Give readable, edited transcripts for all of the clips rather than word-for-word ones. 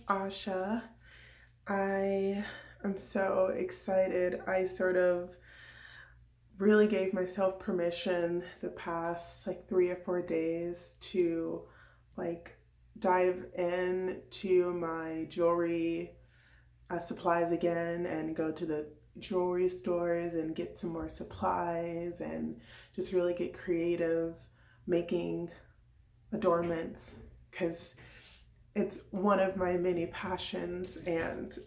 Asha. I am so excited. I sort of really gave myself permission the past like 3 or 4 days to like dive in to my jewelry supplies again and go to the jewelry stores and get some more supplies and just really get creative making adornments because it's one of my many passions. And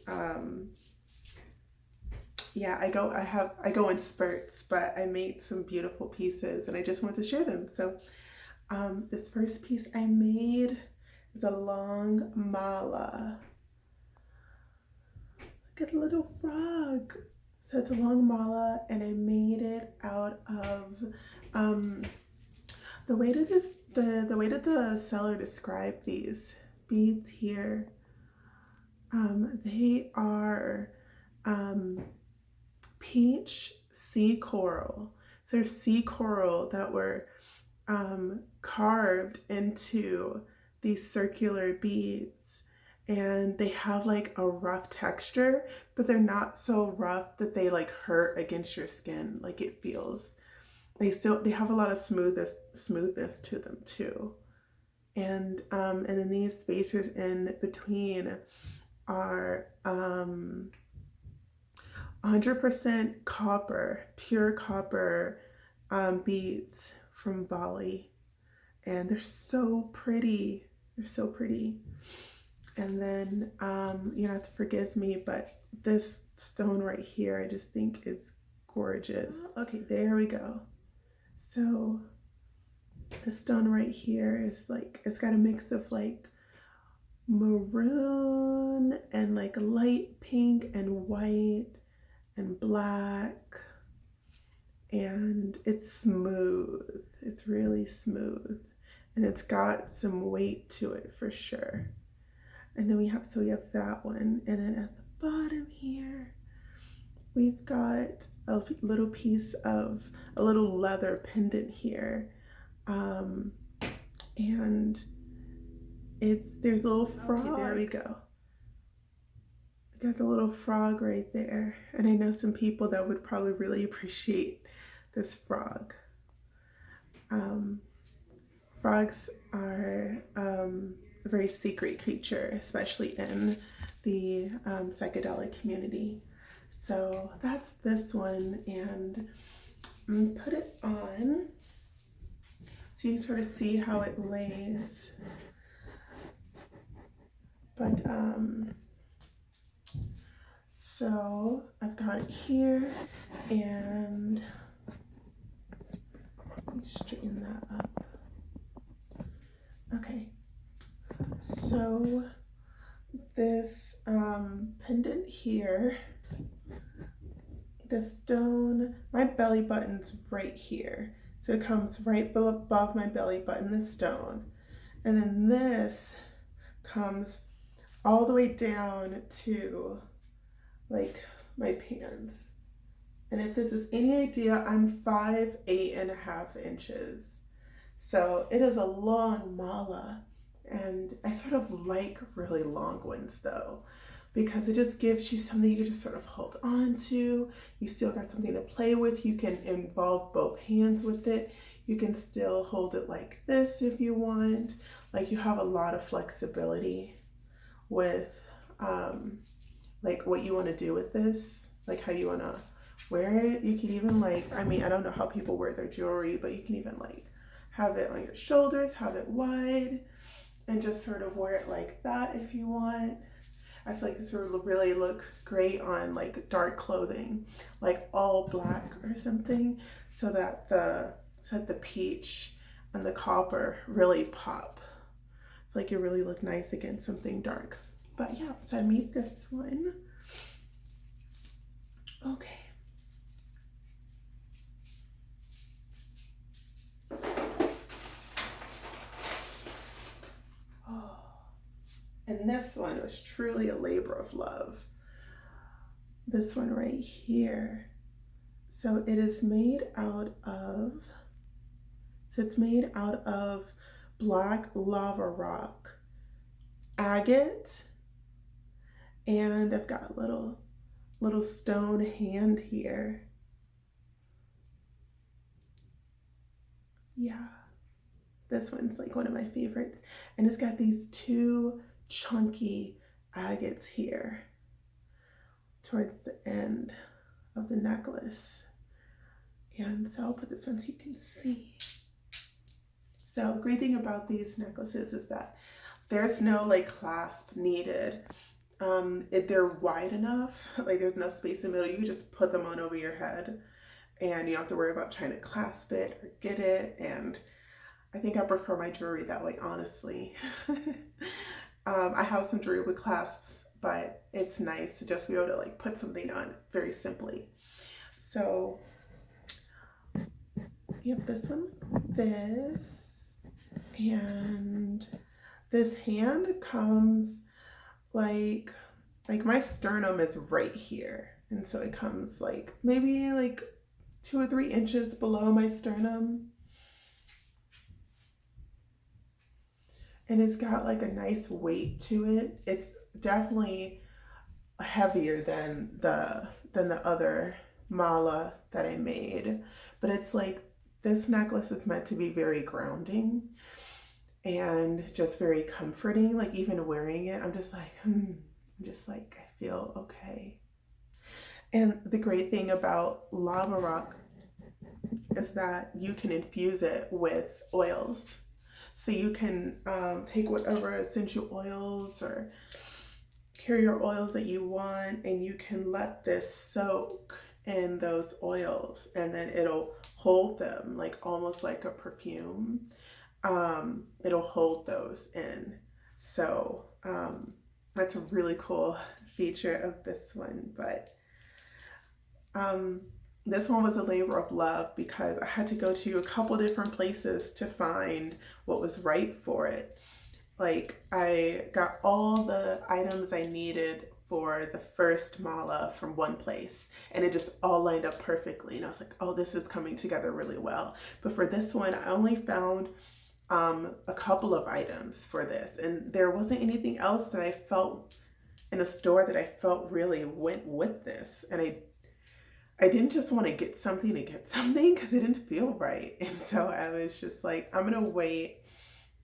yeah, I go in spurts, but I made some beautiful pieces and I just want to share them. So this first piece I made is a long mala. Look at the little frog. So it's a long mala, and I made it out of the way that the seller described these beads here. They are peach sea coral. So they're sea coral that were carved into these circular beads, and they have like a rough texture, but they're not so rough that they like hurt against your skin. Like it feels, they have a lot of smoothness to them too. And then these spacers in between are 100% copper, pure copper beads from Bali. And they're so pretty. They're so pretty. And then you don't have to forgive me, but this stone right here, I just think is gorgeous. Okay, there we go. So the stone right here is like, it's got a mix of like maroon and like light pink and white and black, and it's smooth. It's really smooth, and it's got some weight to it for sure. And then we have that one, and then at the bottom here we've got a little piece of a little leather pendant here, and there's a little frog. Okay, there we go. Got the little frog right there, and I know some people that would probably really appreciate this frog. Frogs are a very secret creature, especially in the psychedelic community. So that's this one, and I'm gonna put it on so you can sort of see how it lays. But so I've got it here, and let me straighten that up. Okay, so this pendant here, the stone, my belly button's right here. So it comes right above my belly button, the stone. And then this comes all the way down to like my pants. And if this is any idea, I'm 5'8.5" inches. So it is a long mala, and I sort of like really long ones though, because it just gives you something you can just sort of hold on to. You still got something to play with. You can involve both hands with it. You can still hold it like this if you want. Like you have a lot of flexibility with like what you want to do with this, like how you want to wear it. You can even like, I mean, I don't know how people wear their jewelry, but you can even like have it on your shoulders, have it wide, and just sort of wear it like that if you want. I feel like this would really look great on like dark clothing, like all black or something, so that the peach and the copper really pop. I feel like it really look nice against something dark. But yeah, so I made this one. Okay. Oh. And this one was truly a labor of love. This one right here. So it is made out of, it's made out of black lava rock, agate, And I've got a little stone hand here. Yeah, this one's like one of my favorites. And it's got these two chunky agates here towards the end of the necklace. And so I'll put this on so you can see. So the great thing about these necklaces is that there's no like clasp needed. They're wide enough, like there's enough space in the middle. You can just put them on over your head and you don't have to worry about trying to clasp it or get it. And I think I prefer my jewelry that way, honestly. I have some jewelry with clasps, but it's nice to just be able to like put something on very simply. So you have this one like this, and this hand comes like my sternum is right here, and so it comes like maybe like 2 or 3 inches below my sternum, and it's got like a nice weight to it. It's definitely heavier than the other mala that I made, but it's like this necklace is meant to be very grounding and just very comforting. Like even wearing it, I'm just like, I feel okay. And the great thing about lava rock is that you can infuse it with oils. So you can take whatever essential oils or carrier oils that you want, and you can let this soak in those oils, and then it'll hold them like almost like a perfume. It'll hold those in. So that's a really cool feature of this one. But this one was a labor of love because I had to go to a couple different places to find what was right for it. Like I got all the items I needed for the first mala from one place, and it just all lined up perfectly. And I was like, oh, this is coming together really well. But for this one, I only found a couple of items for this, and there wasn't anything else that I felt in a store that I felt really went with this. And I didn't just want to get something because it didn't feel right. And so I was just like, I'm gonna wait.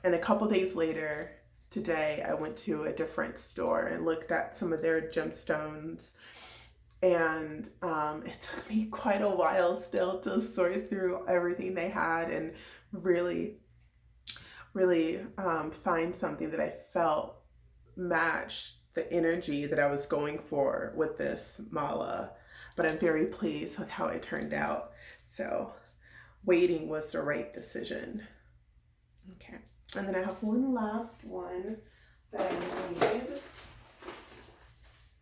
And a couple days later, today, I went to a different store and looked at some of their gemstones. And it took me quite a while still to sort through everything they had and really find something that I felt matched the energy that I was going for with this mala. But I'm very pleased with how it turned out. So waiting was the right decision. Okay. And then I have one last one that I made.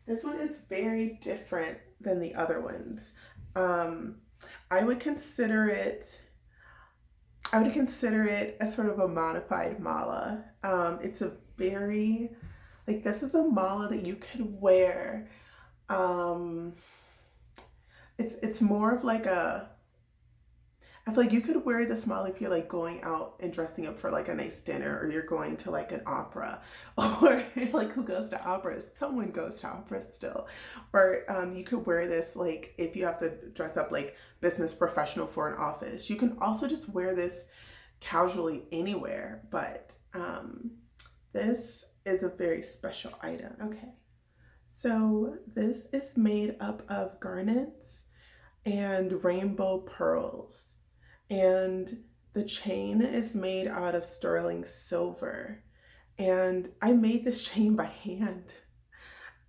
This one is very different than the other ones. I would consider it a sort of a modified mala. It's a very, like, this is a mala that you could wear. It's more of like I feel like you could wear this mala if you're like going out and dressing up for like a nice dinner, or you're going to like an opera, or like who goes to operas? Someone goes to operas still. Or you could wear this like if you have to dress up like business professional for an office. You can also just wear this casually anywhere, but this is a very special item. Okay, so this is made up of garnets and rainbow pearls, and the chain is made out of sterling silver. And I made this chain by hand.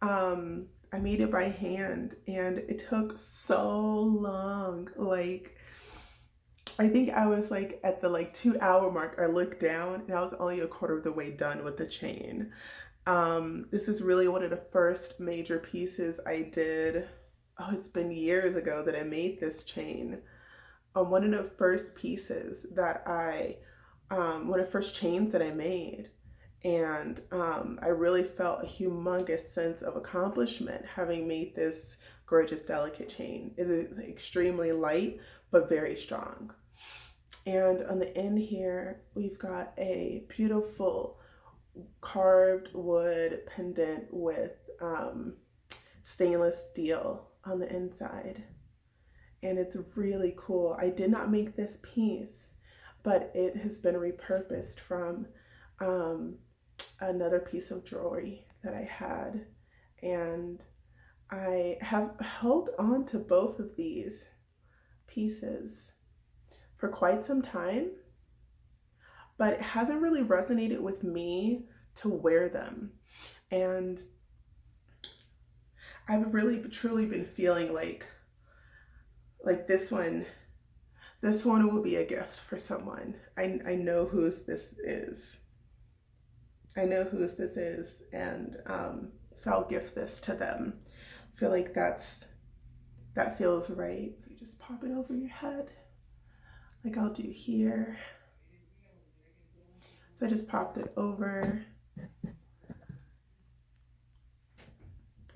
I made it by hand, and it took so long. Like, I think I was like at the like 2 hour mark. I looked down and I was only a quarter of the way done with the chain. This is really one of the first major pieces I did. Oh, it's been years ago that I made this chain. One of the first pieces that one of the first chains that I made. And I really felt a humongous sense of accomplishment having made this gorgeous, delicate chain. It is extremely light, but very strong. And on the end here, we've got a beautiful carved wood pendant with stainless steel on the inside. And it's really cool. I did not make this piece, but it has been repurposed from another piece of jewelry that I had. And I have held on to both of these pieces for quite some time, but it hasn't really resonated with me to wear them. And I've really truly been feeling like this one will be a gift for someone. I know whose this is. I know whose this is, and so I'll gift this to them. I feel like that feels right. So you just pop it over your head, like I'll do here. So I just popped it over.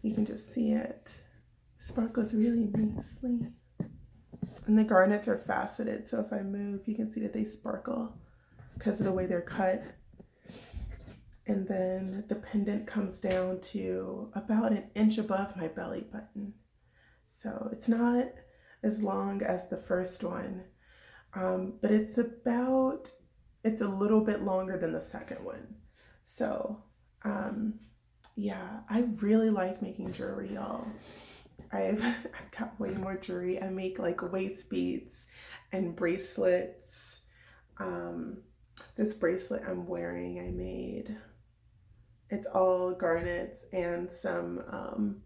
You can just see it. Sparkles really nicely. And the garnets are faceted, so if I move, you can see that they sparkle because of the way they're cut. And then the pendant comes down to about 1 inch above my belly button. So it's not as long as the first one, but it's a little bit longer than the second one. So yeah, I really like making jewelry, y'all. I've got way more jewelry. I make like waist beads and bracelets. This bracelet I'm wearing, I made. It's all garnets and some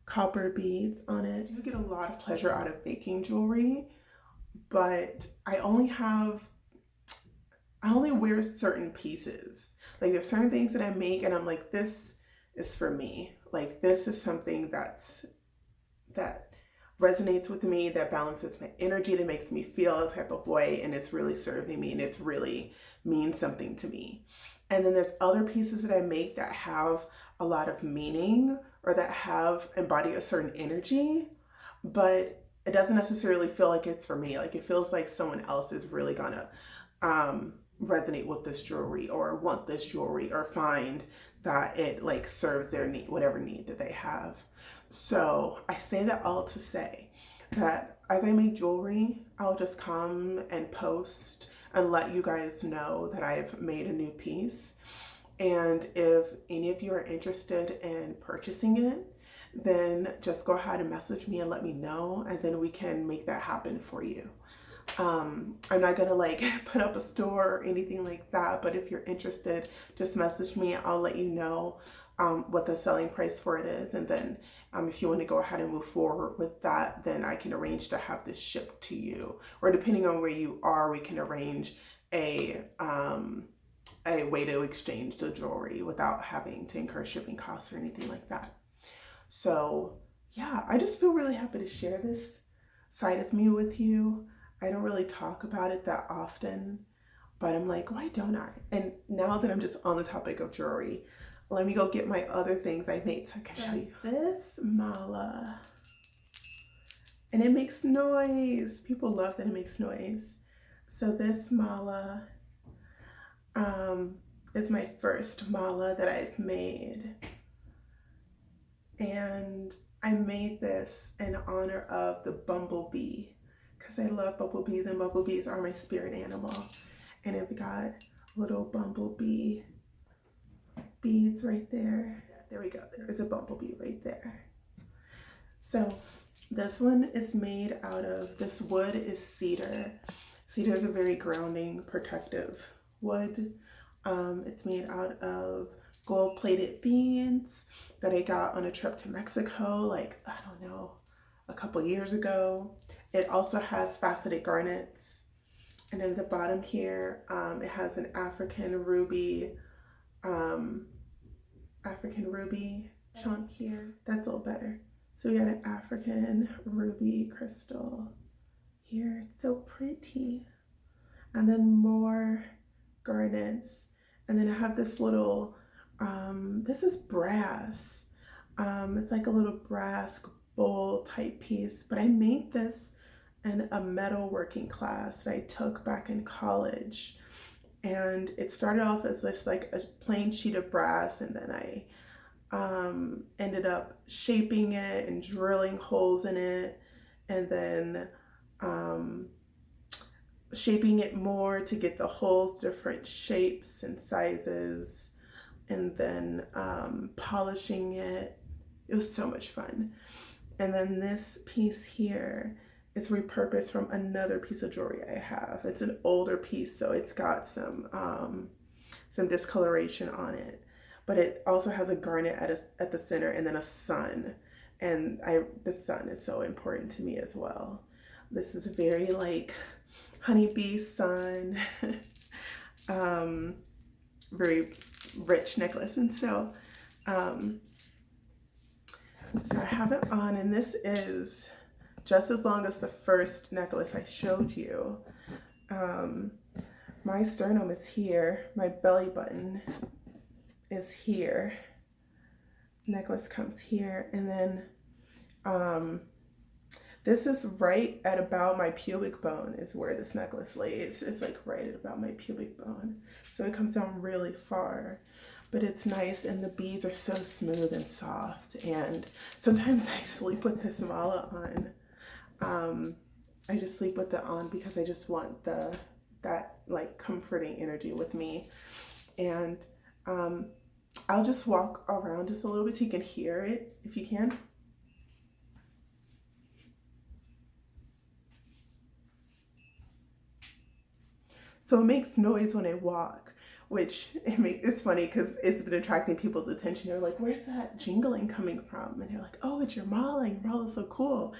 copper beads on it. I do get a lot of pleasure out of making jewelry, but I only wear certain pieces. Like there's certain things that I make and I'm like, this is for me. Like this is something that resonates with me, that balances my energy, that makes me feel a type of way, and it's really serving me and it's really means something to me. And then there's other pieces that I make that have a lot of meaning or that embody a certain energy, but it doesn't necessarily feel like it's for me. Like it feels like someone else is really gonna resonate with this jewelry or want this jewelry or find that it like serves their need, whatever need that they have. So I say that all to say that as I make jewelry, I'll just come and post and let you guys know that I've made a new piece. And if any of you are interested in purchasing it, then just go ahead and message me and let me know, and then we can make that happen for you. I'm not gonna like put up a store or anything like that, but if you're interested, just message me. I'll let you know what the selling price for it is, and then if you want to go ahead and move forward with that, then I can arrange to have this shipped to you, or depending on where you are, we can arrange a way to exchange the jewelry without having to incur shipping costs or anything like that. So yeah, I just feel really happy to share this side of me with you. I don't really talk about it that often, but I'm like, why don't I? And now that I'm just on the topic of jewelry, let me go get my other things I made so I can show you. This mala, and it makes noise. People love that it makes noise. So this mala is my first mala that I've made. And I made this in honor of the bumblebee, because I love bumblebees and bumblebees are my spirit animal. And I've got little bumblebee beads right there. There we go. There is a bumblebee right there. So this one is made out of, this wood is cedar. Cedar is a very grounding, protective wood. It's made out of gold-plated beads that I got on a trip to Mexico, like, I don't know, a couple years ago. It also has faceted garnets. And then at the bottom here, it has an African ruby chunk here. That's a little better. So we got an African ruby crystal here. It's so pretty. And then more garnets. And then I have this little, this is brass. It's like a little brass bowl type piece, but I made this in a metalworking class that I took back in college. And it started off as just like a plain sheet of brass, and then I ended up shaping it and drilling holes in it, and then shaping it more to get the holes different shapes and sizes, and then polishing it. It was so much fun. And then this piece here is repurposed from another piece of jewelry I have. It's an older piece, so it's got some discoloration on it. But it also has a garnet at the center, and then a sun. And the sun is so important to me as well. This is very like honeybee sun, very rich necklace. And so I have it on, and this is just as long as the first necklace I showed you. My sternum is here, my belly button is here, necklace comes here, and then this is right at about my pubic bone is where this necklace lays. It's like right at about my pubic bone. So it comes down really far, but it's nice, and the beads are so smooth and soft. And sometimes I sleep with this mala on. I just sleep with it on because I just want that like comforting energy with me. And I'll just walk around just a little bit so you can hear it if you can. So it makes noise when I walk, which it's funny because it's been attracting people's attention. They're like, where's that jingling coming from? And they're like, oh, it's your mala. Your mala's so cool.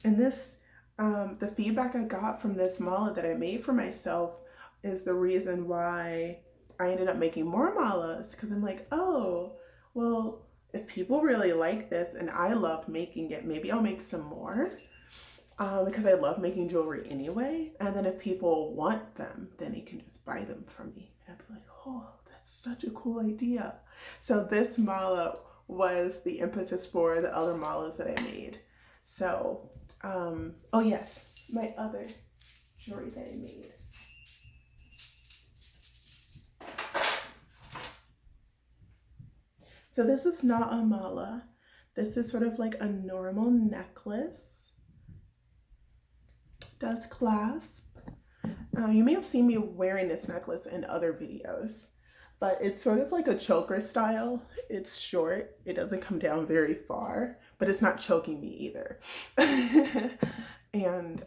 And this, the feedback I got from this mala that I made for myself is the reason why I ended up making more malas, because I'm like, oh, well, if people really like this and I love making it, maybe I'll make some more. Because I love making jewelry anyway. And then if people want them, then they can just buy them from me. And I'd be like, oh, that's such a cool idea. So this mala was the impetus for the other malas that I made. So, oh yes, my other jewelry that I made. So this is not a mala. This is sort of like a normal necklace. Does clasp. You may have seen me wearing this necklace in other videos, but it's sort of like a choker style. It's short. It doesn't come down very far, but it's not choking me either. And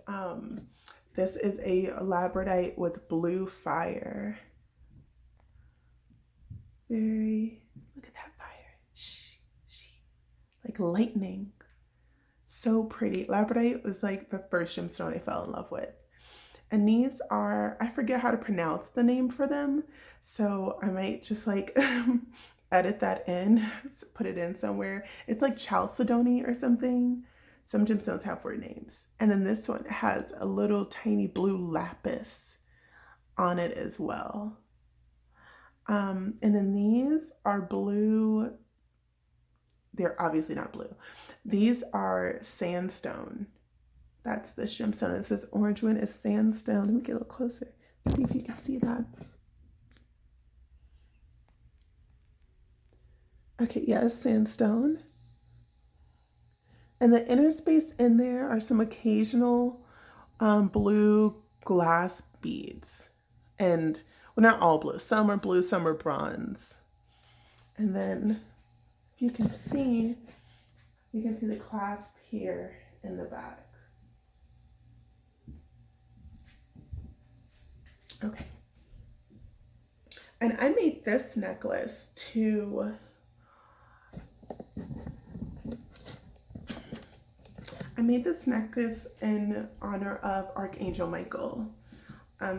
this is a labradorite with blue fire. Look at that fire. Like lightning. So pretty. Labradorite was like the first gemstone I fell in love with. And these are, I forget how to pronounce the name for them, so I might just like edit that in, put it in somewhere. It's like chalcedony or something. Some gemstones have weird names. And then this one has a little tiny blue lapis on it as well. And then these are blue. They're obviously not blue. These are sandstone. That's this gemstone. It says orange one is sandstone. Let me get a little closer. See if you can see that. Okay, yes, sandstone. And the inner space in there are some occasional blue glass beads. And, well, not all blue. Some are blue, some are bronze. And then you can see the clasp here in the back. Okay. And I made this necklace to in honor of Archangel Michael.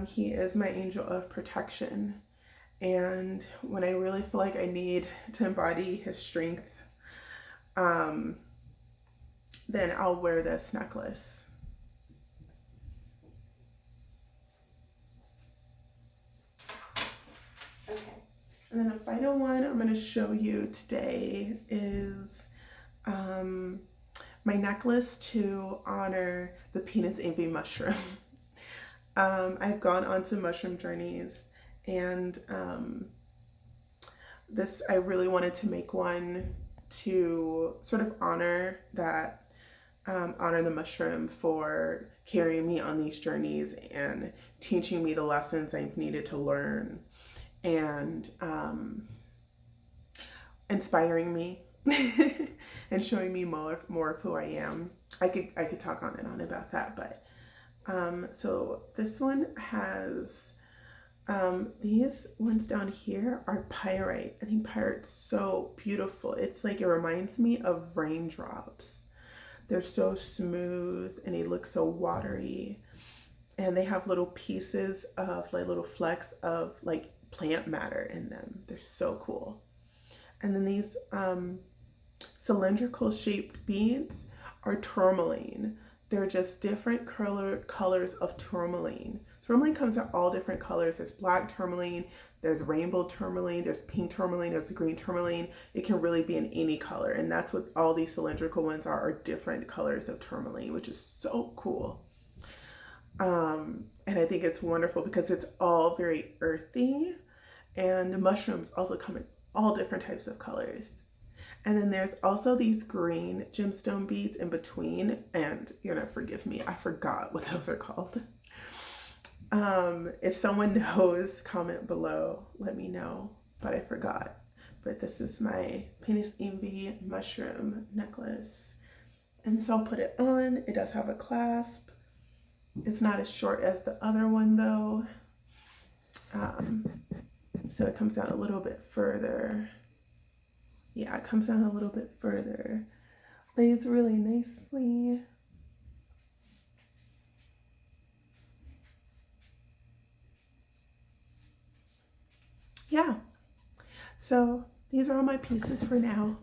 He is my angel of protection. And when I really feel like I need to embody his strength, then I'll wear this necklace. Okay. And then the final one I'm going to show you today is my necklace to honor the penis envy mushroom. I've gone on some mushroom journeys, and this, I really wanted to make one to sort of honor that, honor the mushroom for carrying me on these journeys and teaching me the lessons I've needed to learn, and inspiring me and showing me more of who I am. I could talk on and on about that, but so this one has these ones down here are pyrite. I think pyrite's so beautiful. It's like, it reminds me of raindrops. They're so smooth and they look so watery, and they have little pieces of, like, little flecks of like plant matter in them. They're so cool. And then these cylindrical shaped beads are tourmaline. They're just different colors of tourmaline. Tourmaline comes in all different colors. There's black tourmaline, there's rainbow tourmaline, there's pink tourmaline, there's green tourmaline. It can really be in any color. And that's what all these cylindrical ones are different colors of tourmaline, which is so cool. And I think it's wonderful because it's all very earthy, and the mushrooms also come in all different types of colors. And then there's also these green gemstone beads in between, and you're gonna forgive me, I forgot what those are called. If someone knows, comment below, let me know, but I forgot. But this is my penis envy mushroom necklace. And so I'll put it on. It does have a clasp. It's not as short as the other one though. So it comes down a little bit further. Yeah, it comes down a little bit further. Lays really nicely. Yeah, so these are all my pieces for now.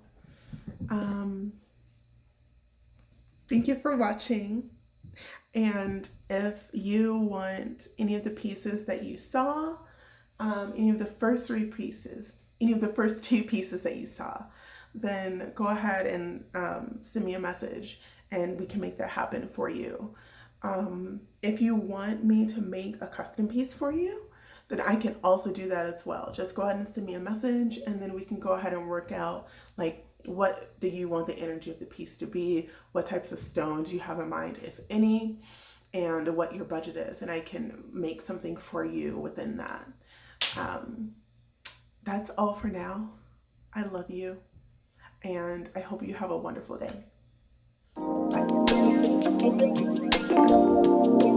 Thank you for watching. And if you want any of the pieces that you saw, any of the first three pieces, any of the first two pieces that you saw, then go ahead and send me a message and we can make that happen for you. If you want me to make a custom piece for you, then I can also do that as well. Just go ahead and send me a message, and then we can go ahead and work out, like, what do you want the energy of the piece to be, what types of stones you have in mind, if any, and what your budget is, and I can make something for you within that. That's all for now. I love you, and I hope you have a wonderful day. Bye.